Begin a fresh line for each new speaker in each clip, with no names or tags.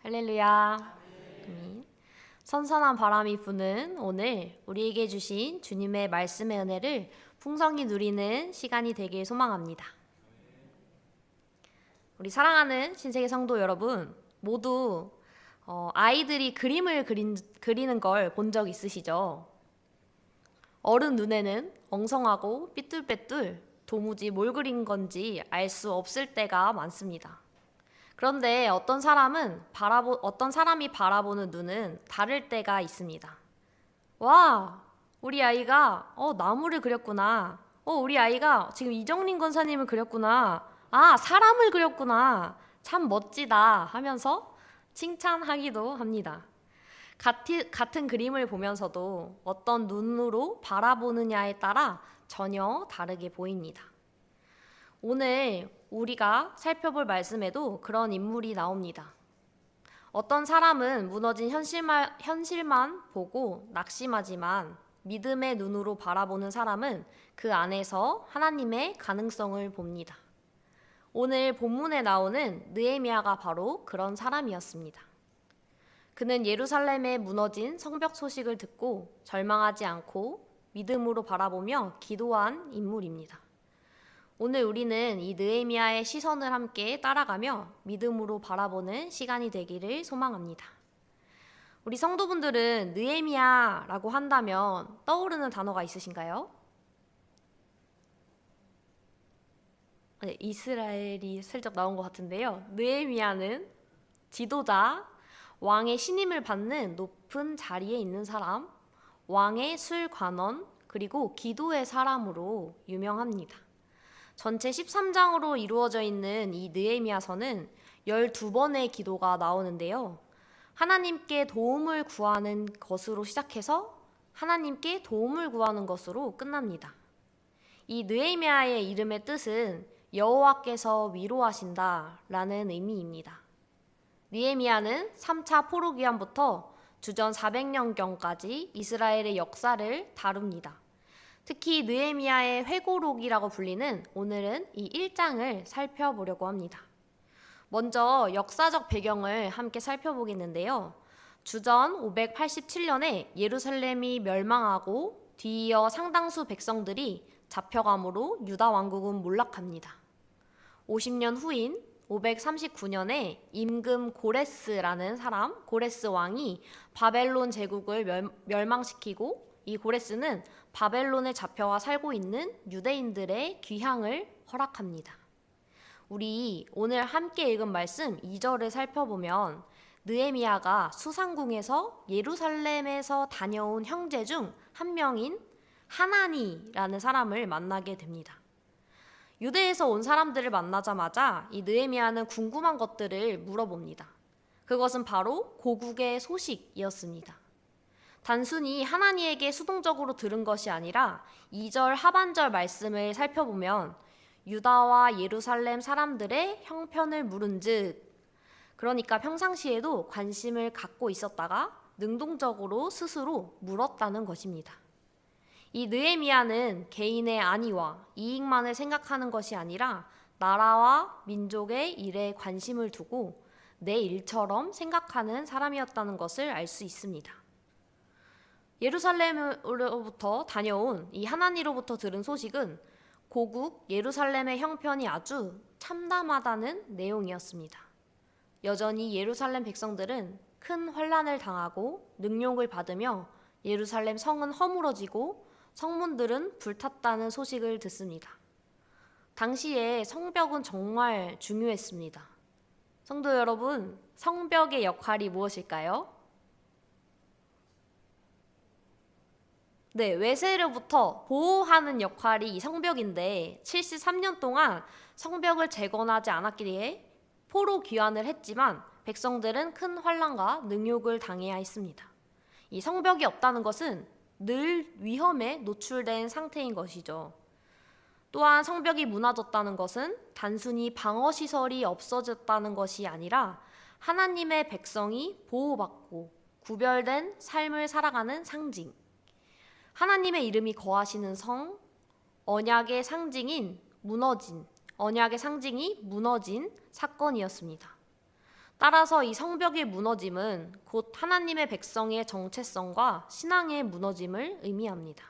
할렐루야. 아멘. 선선한 바람이 부는 오늘 우리에게 주신 주님의 말씀의 은혜를 풍성히 누리는 시간이 되길 소망합니다. 우리 사랑하는 신세계 성도 여러분, 모두 아이들이 그림을 그리는 걸 본 적 있으시죠? 어른 눈에는 엉성하고 삐뚤빼뚤 도무지 뭘 그린 건지 알 수 없을 때가 많습니다. 그런데 어떤 사람이 바라보는 눈은 다를 때가 있습니다. 와, 우리 아이가 나무를 그렸구나. 우리 아이가 지금 이정린 권사님을 그렸구나. 아, 사람을 그렸구나. 참 멋지다 하면서 칭찬하기도 합니다. 같은 그림을 보면서도 어떤 눈으로 바라보느냐에 따라 전혀 다르게 보입니다. 오늘 우리가 살펴볼 말씀에도 그런 인물이 나옵니다. 어떤 사람은 무너진 현실만 보고 낙심하지만 믿음의 눈으로 바라보는 사람은 그 안에서 하나님의 가능성을 봅니다. 오늘 본문에 나오는 느헤미야가 바로 그런 사람이었습니다. 그는 예루살렘의 무너진 성벽 소식을 듣고 절망하지 않고 믿음으로 바라보며 기도한 인물입니다. 오늘 우리는 이 느헤미야의 시선을 함께 따라가며 믿음으로 바라보는 시간이 되기를 소망합니다. 우리 성도분들은 느헤미야라고 한다면 떠오르는 단어가 있으신가요? 네, 이스라엘이 슬쩍 나온 것 같은데요. 느헤미야는 지도자, 왕의 신임을 받는 높은 자리에 있는 사람, 왕의 술관원, 그리고 기도의 사람으로 유명합니다. 전체 13장으로 이루어져 있는 이 느헤미야서는 12번의 기도가 나오는데요. 하나님께 도움을 구하는 것으로 시작해서 하나님께 도움을 구하는 것으로 끝납니다. 이 느헤미야의 이름의 뜻은 여호와께서 위로하신다 라는 의미입니다. 느헤미야는 3차 포로기환부터 주전 400년경까지 이스라엘의 역사를 다룹니다. 특히 느헤미야의 회고록이라고 불리는 오늘은 이 1장을 살펴보려고 합니다. 먼저 역사적 배경을 함께 살펴보겠는데요. 주전 587년에 예루살렘이 멸망하고 뒤이어 상당수 백성들이 잡혀감으로 유다 왕국은 몰락합니다. 50년 후인 539년에 임금 고레스라는 고레스 왕이 바벨론 제국을 멸망시키고 이 고레스는 바벨론에 잡혀와 살고 있는 유대인들의 귀향을 허락합니다. 우리 오늘 함께 읽은 말씀 2절을 살펴보면 느헤미야가 수상궁에서 예루살렘에서 다녀온 형제 중 한 명인 하나니라는 사람을 만나게 됩니다. 유대에서 온 사람들을 만나자마자 이 느헤미야는 궁금한 것들을 물어봅니다. 그것은 바로 고국의 소식이었습니다. 단순히 하나니에게 수동적으로 들은 것이 아니라 2절 하반절 말씀을 살펴보면 유다와 예루살렘 사람들의 형편을 물은즉, 그러니까 평상시에도 관심을 갖고 있었다가 능동적으로 스스로 물었다는 것입니다. 이 느헤미야는 개인의 안위와 이익만을 생각하는 것이 아니라 나라와 민족의 일에 관심을 두고 내 일처럼 생각하는 사람이었다는 것을 알 수 있습니다. 예루살렘으로부터 다녀온 이 하나니로부터 들은 소식은 고국 예루살렘의 형편이 아주 참담하다는 내용이었습니다. 여전히 예루살렘 백성들은 큰 환난을 당하고 능욕을 받으며 예루살렘 성은 허물어지고 성문들은 불탔다는 소식을 듣습니다. 당시에 성벽은 정말 중요했습니다. 성도 여러분, 성벽의 역할이 무엇일까요? 네, 외세로부터 보호하는 역할이 이 성벽인데 73년 동안 성벽을 재건하지 않았기에 포로 귀환을 했지만 백성들은 큰 환난과 능욕을 당해야 했습니다. 이 성벽이 없다는 것은 늘 위험에 노출된 상태인 것이죠. 또한 성벽이 무너졌다는 것은 단순히 방어시설이 없어졌다는 것이 아니라 하나님의 백성이 보호받고 구별된 삶을 살아가는 상징, 하나님의 이름이 거하시는 성, 언약의 상징이 무너진 사건이었습니다. 따라서 이 성벽의 무너짐은 곧 하나님의 백성의 정체성과 신앙의 무너짐을 의미합니다.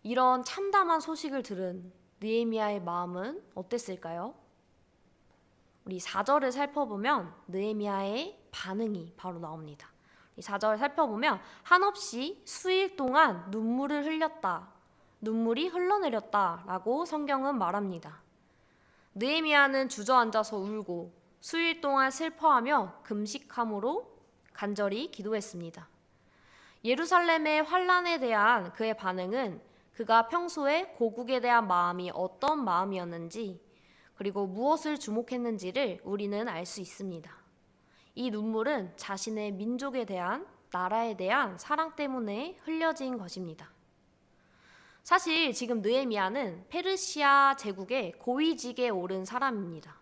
이런 참담한 소식을 들은 느헤미야의 마음은 어땠을까요? 우리 4절을 살펴보면 느헤미야의 반응이 바로 나옵니다. 이 4절을 살펴보면 한없이 수일 동안 눈물을 흘렸다, 눈물이 흘러내렸다 라고 성경은 말합니다. 느헤미야는 주저앉아서 울고 수일 동안 슬퍼하며 금식함으로 간절히 기도했습니다. 예루살렘의 환란에 대한 그의 반응은 그가 평소에 고국에 대한 마음이 어떤 마음이었는지 그리고 무엇을 주목했는지를 우리는 알 수 있습니다. 이 눈물은 자신의 민족에 대한, 나라에 대한 사랑 때문에 흘려진 것입니다. 사실 지금 느헤미야는 페르시아 제국의 고위직에 오른 사람입니다.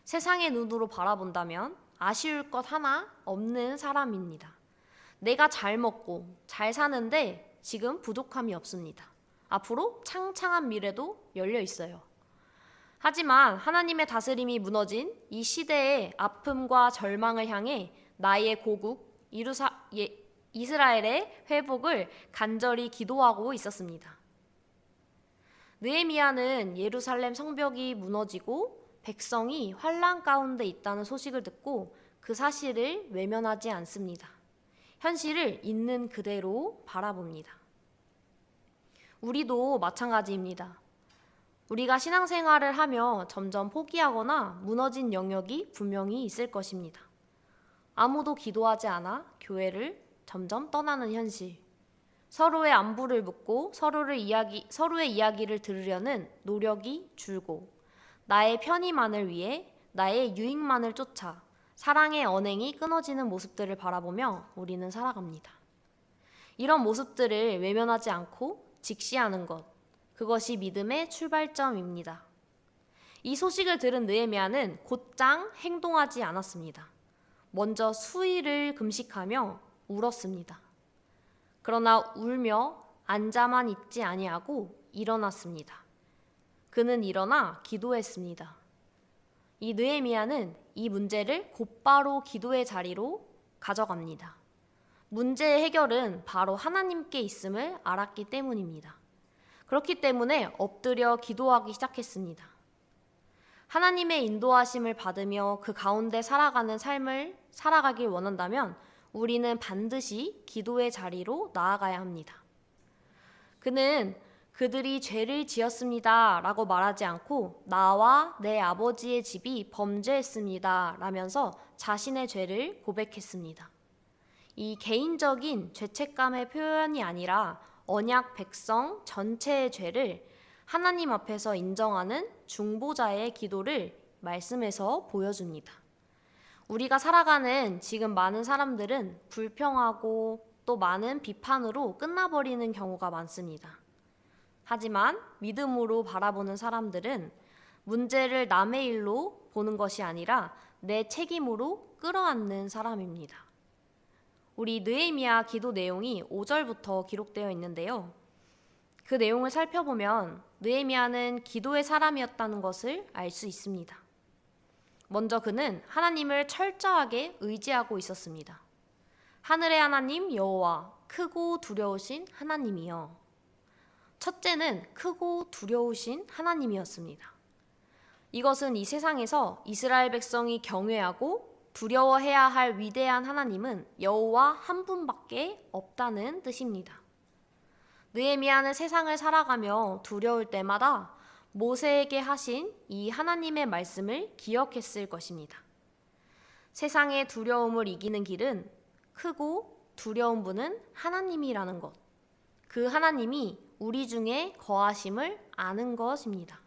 세상의 눈으로 바라본다면 아쉬울 것 하나 없는 사람입니다. 내가 잘 먹고 잘 사는데 지금 부족함이 없습니다. 앞으로 창창한 미래도 열려 있어요. 하지만 하나님의 다스림이 무너진 이 시대의 아픔과 절망을 향해 나의 고국 이스라엘의 회복을 간절히 기도하고 있었습니다. 느헤미야는 예루살렘 성벽이 무너지고 백성이 환난 가운데 있다는 소식을 듣고 그 사실을 외면하지 않습니다. 현실을 있는 그대로 바라봅니다. 우리도 마찬가지입니다. 우리가 신앙생활을 하며 점점 포기하거나 무너진 영역이 분명히 있을 것입니다. 아무도 기도하지 않아 교회를 점점 떠나는 현실. 서로의 안부를 묻고 서로의 이야기를 들으려는 노력이 줄고 나의 편의만을 위해 나의 유익만을 쫓아 사랑의 언행이 끊어지는 모습들을 바라보며 우리는 살아갑니다. 이런 모습들을 외면하지 않고 직시하는 것, 그것이 믿음의 출발점입니다. 이 소식을 들은 느헤미야는 곧장 행동하지 않았습니다. 먼저 수일을 금식하며 울었습니다. 그러나 울며 앉아만 있지 아니하고 일어났습니다. 그는 일어나 기도했습니다. 이 느헤미야는 이 문제를 곧바로 기도의 자리로 가져갑니다. 문제의 해결은 바로 하나님께 있음을 알았기 때문입니다. 그렇기 때문에 엎드려 기도하기 시작했습니다. 하나님의 인도하심을 받으며 그 가운데 살아가는 삶을 살아가길 원한다면 우리는 반드시 기도의 자리로 나아가야 합니다. 그는 그들이 죄를 지었습니다 라고 말하지 않고 나와 내 아버지의 집이 범죄했습니다 라면서 자신의 죄를 고백했습니다. 이 개인적인 죄책감의 표현이 아니라 언약 백성 전체의 죄를 하나님 앞에서 인정하는 중보자의 기도를 말씀에서 보여줍니다. 우리가 살아가는 지금 많은 사람들은 불평하고 또 많은 비판으로 끝나버리는 경우가 많습니다. 하지만 믿음으로 바라보는 사람들은 문제를 남의 일로 보는 것이 아니라 내 책임으로 끌어안는 사람입니다. 우리 느헤미야 기도 내용이 5절부터 기록되어 있는데요. 그 내용을 살펴보면 느헤미야는 기도의 사람이었다는 것을 알 수 있습니다. 먼저 그는 하나님을 철저하게 의지하고 있었습니다. 하늘의 하나님 여호와, 크고 두려우신 하나님이여. 첫째는 크고 두려우신 하나님이었습니다. 이것은 이 세상에서 이스라엘 백성이 경외하고 두려워해야 할 위대한 하나님은 여호와 한 분밖에 없다는 뜻입니다. 느헤미야는 세상을 살아가며 두려울 때마다 모세에게 하신 이 하나님의 말씀을 기억했을 것입니다. 세상의 두려움을 이기는 길은 크고 두려운 분은 하나님이라는 것, 그 하나님이 우리 중에 거하심을 아는 것입니다.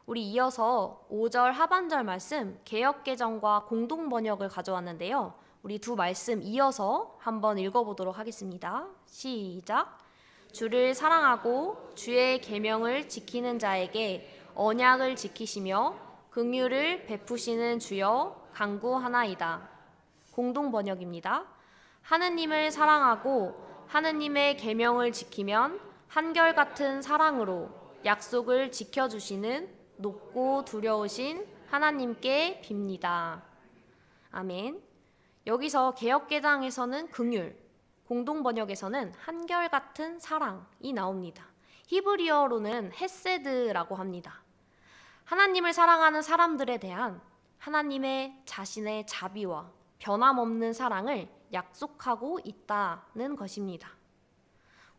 우리 이어서 5절 하반절 말씀 개역개정과 공동번역을 가져왔는데요. 우리 두 말씀 이어서 한번 읽어보도록 하겠습니다. 시작! 주를 사랑하고 주의 계명을 지키는 자에게 언약을 지키시며 긍휼을 베푸시는 주여 간구하나이다. 공동번역입니다. 하느님을 사랑하고 하느님의 계명을 지키면 한결같은 사랑으로 약속을 지켜주시는 높고 두려우신 하나님께 빕니다. 아멘. 여기서 개역개정에서는 긍휼, 공동번역에서는 한결같은 사랑이 나옵니다. 히브리어로는 헤세드라고 합니다. 하나님을 사랑하는 사람들에 대한 하나님의 자신의 자비와 변함없는 사랑을 약속하고 있다는 것입니다.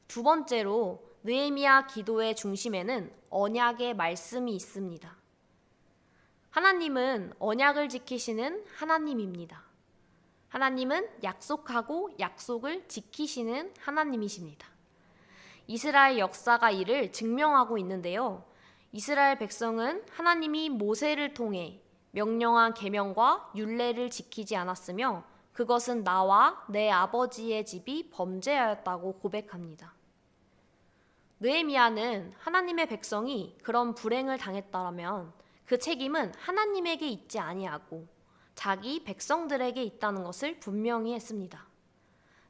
두 번째로 느헤미야 기도의 중심에는 언약의 말씀이 있습니다. 하나님은 언약을 지키시는 하나님입니다. 하나님은 약속하고 약속을 지키시는 하나님이십니다. 이스라엘 역사가 이를 증명하고 있는데요. 이스라엘 백성은 하나님이 모세를 통해 명령한 계명과 율례를 지키지 않았으며 그것은 나와 내 아버지의 집이 범죄하였다고 고백합니다. 느헤미야는 하나님의 백성이 그런 불행을 당했다면 그 책임은 하나님에게 있지 아니하고 자기 백성들에게 있다는 것을 분명히 했습니다.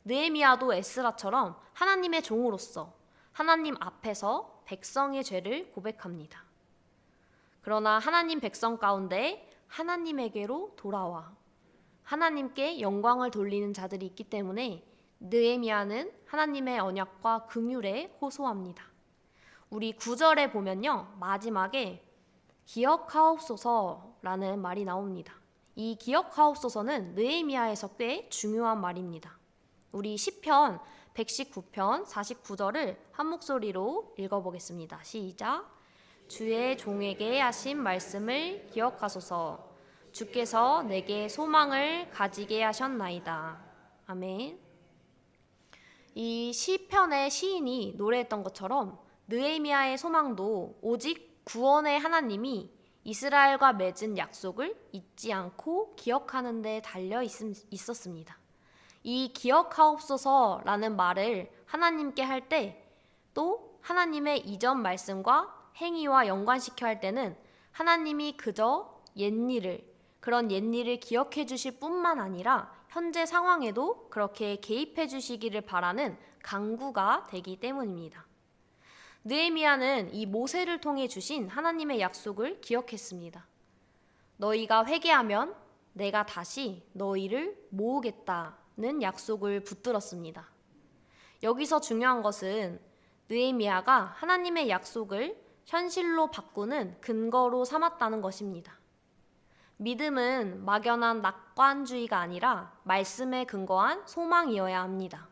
느헤미야도 에스라처럼 하나님의 종으로서 하나님 앞에서 백성의 죄를 고백합니다. 그러나 하나님 백성 가운데 하나님에게로 돌아와 하나님께 영광을 돌리는 자들이 있기 때문에 느헤미야는 하나님의 언약과 긍휼에 호소합니다. 우리 9절에 보면요. 마지막에 기억하옵소서라는 말이 나옵니다. 이 기억하옵소서는 느헤미야에서 꽤 중요한 말입니다. 우리 시편 119편 49절을 한 목소리로 읽어보겠습니다. 시작. 주의 종에게 하신 말씀을 기억하소서. 주께서 내게 소망을 가지게 하셨나이다. 아멘. 이 시편의 시인이 노래했던 것처럼 느헤미야의 소망도 오직 구원의 하나님이 이스라엘과 맺은 약속을 잊지 않고 기억하는 데 달려 있었습니다. 이 기억하옵소서라는 말을 하나님께 할 때 또 하나님의 이전 말씀과 행위와 연관시켜 할 때는 하나님이 그저 그런 옛일을 기억해 주실 뿐만 아니라 현재 상황에도 그렇게 개입해 주시기를 바라는 간구가 되기 때문입니다. 느헤미야는 이 모세를 통해 주신 하나님의 약속을 기억했습니다. 너희가 회개하면 내가 다시 너희를 모으겠다는 약속을 붙들었습니다. 여기서 중요한 것은 느헤미야가 하나님의 약속을 현실로 바꾸는 근거로 삼았다는 것입니다. 믿음은 막연한 낙관주의가 아니라 말씀에 근거한 소망이어야 합니다.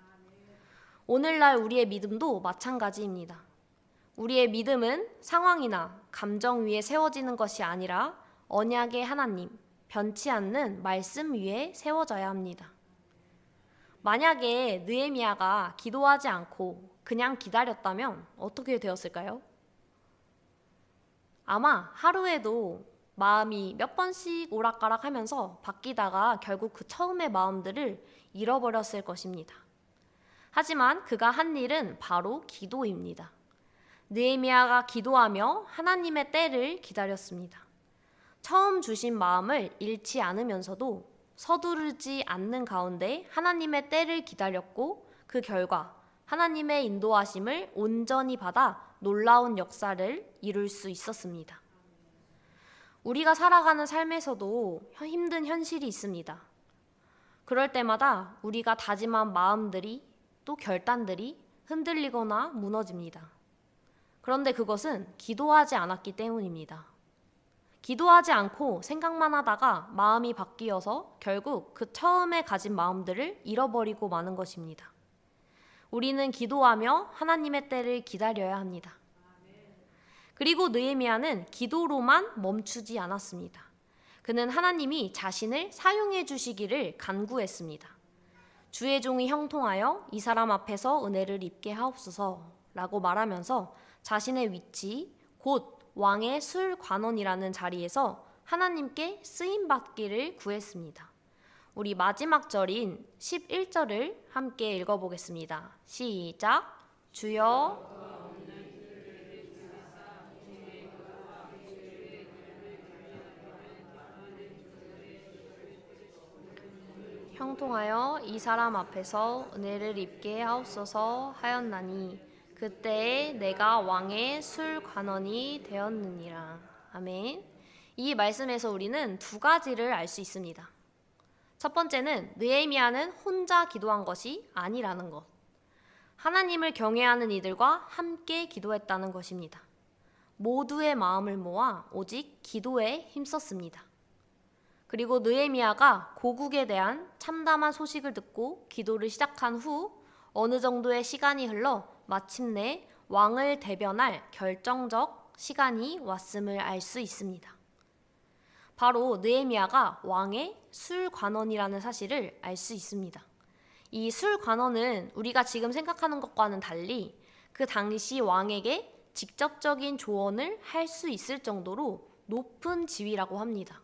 오늘날 우리의 믿음도 마찬가지입니다. 우리의 믿음은 상황이나 감정 위에 세워지는 것이 아니라 언약의 하나님, 변치 않는 말씀 위에 세워져야 합니다. 만약에 느헤미야가 기도하지 않고 그냥 기다렸다면 어떻게 되었을까요? 아마 하루에도 마음이 몇 번씩 오락가락하면서 바뀌다가 결국 그 처음의 마음들을 잃어버렸을 것입니다. 하지만 그가 한 일은 바로 기도입니다. 느헤미야가 기도하며 하나님의 때를 기다렸습니다. 처음 주신 마음을 잃지 않으면서도 서두르지 않는 가운데 하나님의 때를 기다렸고 그 결과 하나님의 인도하심을 온전히 받아 놀라운 역사를 이룰 수 있었습니다. 우리가 살아가는 삶에서도 힘든 현실이 있습니다. 그럴 때마다 우리가 다짐한 마음들이 또 결단들이 흔들리거나 무너집니다. 그런데 그것은 기도하지 않았기 때문입니다. 기도하지 않고 생각만 하다가 마음이 바뀌어서 결국 그 처음에 가진 마음들을 잃어버리고 마는 것입니다. 우리는 기도하며 하나님의 때를 기다려야 합니다. 그리고 느헤미야는 기도로만 멈추지 않았습니다. 그는 하나님이 자신을 사용해 주시기를 간구했습니다. 주의 종이 형통하여 이 사람 앞에서 은혜를 입게 하옵소서라고 말하면서 자신의 위치, 곧 왕의 술관원이라는 자리에서 하나님께 쓰임받기를 구했습니다. 우리 마지막 절인 11절을 함께 읽어보겠습니다. 시작! 주여 형통하여 이 사람 앞에서 은혜를 입게 하옵소서 하였나니 그때에 내가 왕의 술관원이 되었느니라. 아멘. 이 말씀에서 우리는 두 가지를 알 수 있습니다. 첫 번째는 느헤미야는 혼자 기도한 것이 아니라는 것. 하나님을 경외하는 이들과 함께 기도했다는 것입니다. 모두의 마음을 모아 오직 기도에 힘썼습니다. 그리고 느헤미야가 고국에 대한 참담한 소식을 듣고 기도를 시작한 후 어느 정도의 시간이 흘러 마침내 왕을 대변할 결정적 시간이 왔음을 알 수 있습니다. 바로 느헤미야가 왕의 술관원이라는 사실을 알 수 있습니다. 이 술관원은 우리가 지금 생각하는 것과는 달리 그 당시 왕에게 직접적인 조언을 할 수 있을 정도로 높은 지위라고 합니다.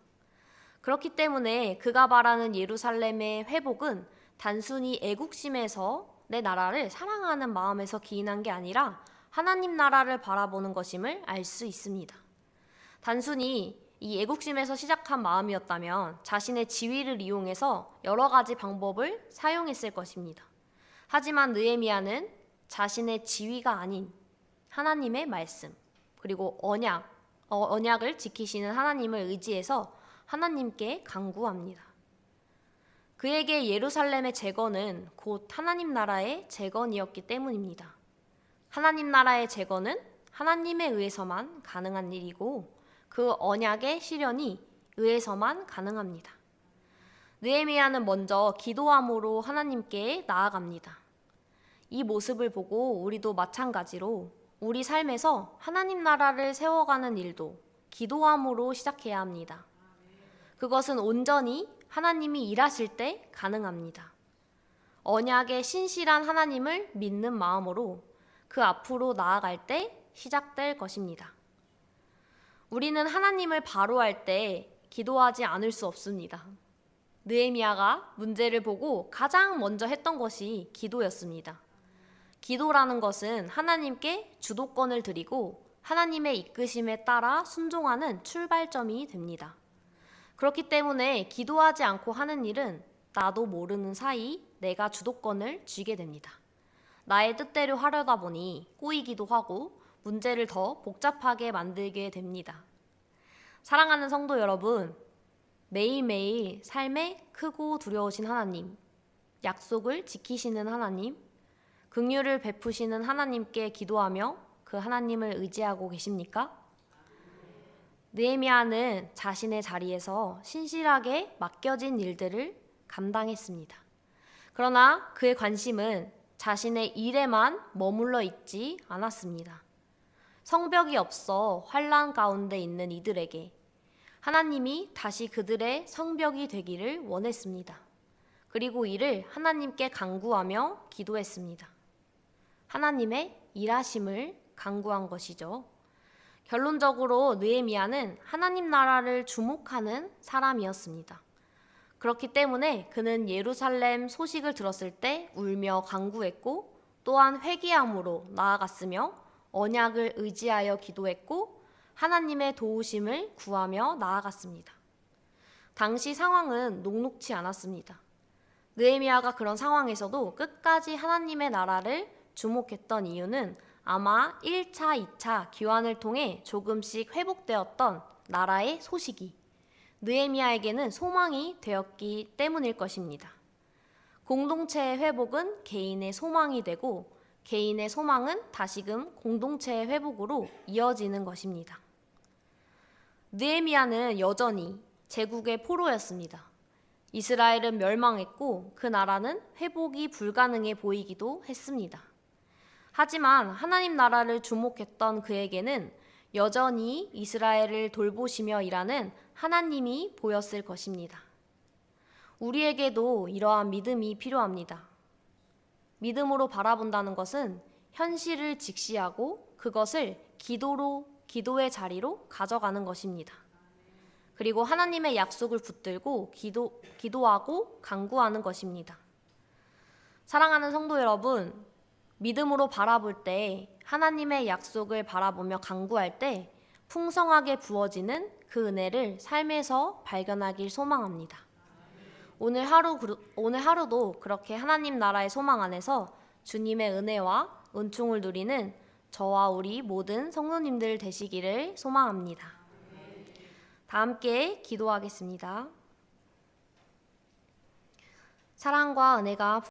그렇기 때문에 그가 바라는 예루살렘의 회복은 단순히 애국심에서 내 나라를 사랑하는 마음에서 기인한 게 아니라 하나님 나라를 바라보는 것임을 알 수 있습니다. 단순히 이 애국심에서 시작한 마음이었다면 자신의 지위를 이용해서 여러 가지 방법을 사용했을 것입니다. 하지만 느헤미야는 자신의 지위가 아닌 하나님의 말씀, 그리고 언약을 지키시는 하나님을 의지해서 하나님께 간구합니다. 그에게 예루살렘의 재건은 곧 하나님 나라의 재건이었기 때문입니다. 하나님 나라의 재건은 하나님에 의해서만 가능한 일이고 그 언약의 실현이 의해서만 가능합니다. 느헤미야는 먼저 기도함으로 하나님께 나아갑니다. 이 모습을 보고 우리도 마찬가지로 우리 삶에서 하나님 나라를 세워가는 일도 기도함으로 시작해야 합니다. 그것은 온전히 하나님이 일하실 때 가능합니다. 언약의 신실한 하나님을 믿는 마음으로 그 앞으로 나아갈 때 시작될 것입니다. 우리는 하나님을 바로할 때 기도하지 않을 수 없습니다. 느헤미야가 문제를 보고 가장 먼저 했던 것이 기도였습니다. 기도라는 것은 하나님께 주도권을 드리고 하나님의 이끄심에 따라 순종하는 출발점이 됩니다. 그렇기 때문에 기도하지 않고 하는 일은 나도 모르는 사이 내가 주도권을 쥐게 됩니다. 나의 뜻대로 하려다 보니 꼬이기도 하고 문제를 더 복잡하게 만들게 됩니다. 사랑하는 성도 여러분, 매일매일 삶에 크고 두려우신 하나님, 약속을 지키시는 하나님, 긍휼을 베푸시는 하나님께 기도하며 그 하나님을 의지하고 계십니까? 느헤미야는 자신의 자리에서 신실하게 맡겨진 일들을 감당했습니다. 그러나 그의 관심은 자신의 일에만 머물러 있지 않았습니다. 성벽이 없어 환난 가운데 있는 이들에게 하나님이 다시 그들의 성벽이 되기를 원했습니다. 그리고 이를 하나님께 간구하며 기도했습니다. 하나님의 일하심을 간구한 것이죠. 결론적으로 느헤미야는 하나님 나라를 주목하는 사람이었습니다. 그렇기 때문에 그는 예루살렘 소식을 들었을 때 울며 간구했고 또한 회개함으로 나아갔으며 언약을 의지하여 기도했고 하나님의 도우심을 구하며 나아갔습니다. 당시 상황은 녹록지 않았습니다. 느헤미야가 그런 상황에서도 끝까지 하나님의 나라를 주목했던 이유는 아마 1차, 2차 기환을 통해 조금씩 회복되었던 나라의 소식이 느헤미야에게는 소망이 되었기 때문일 것입니다. 공동체의 회복은 개인의 소망이 되고 개인의 소망은 다시금 공동체의 회복으로 이어지는 것입니다. 느헤미야는 여전히 제국의 포로였습니다. 이스라엘은 멸망했고 그 나라는 회복이 불가능해 보이기도 했습니다. 하지만 하나님 나라를 주목했던 그에게는 여전히 이스라엘을 돌보시며 일하는 하나님이 보였을 것입니다. 우리에게도 이러한 믿음이 필요합니다. 믿음으로 바라본다는 것은 현실을 직시하고 그것을 기도의 자리로 가져가는 것입니다. 그리고 하나님의 약속을 붙들고 기도하고 간구하는 것입니다. 사랑하는 성도 여러분, 믿음으로 바라볼 때 하나님의 약속을 바라보며 간구할 때 풍성하게 부어지는 그 은혜를 삶에서 발견하길 소망합니다. 오늘 하루도 그렇게 하나님 나라의 소망 안에서 주님의 은혜와 은총을 누리는 저와 우리 모든 성도님들 되시기를 소망합니다. 다 함께 기도하겠습니다. 사랑과 은혜가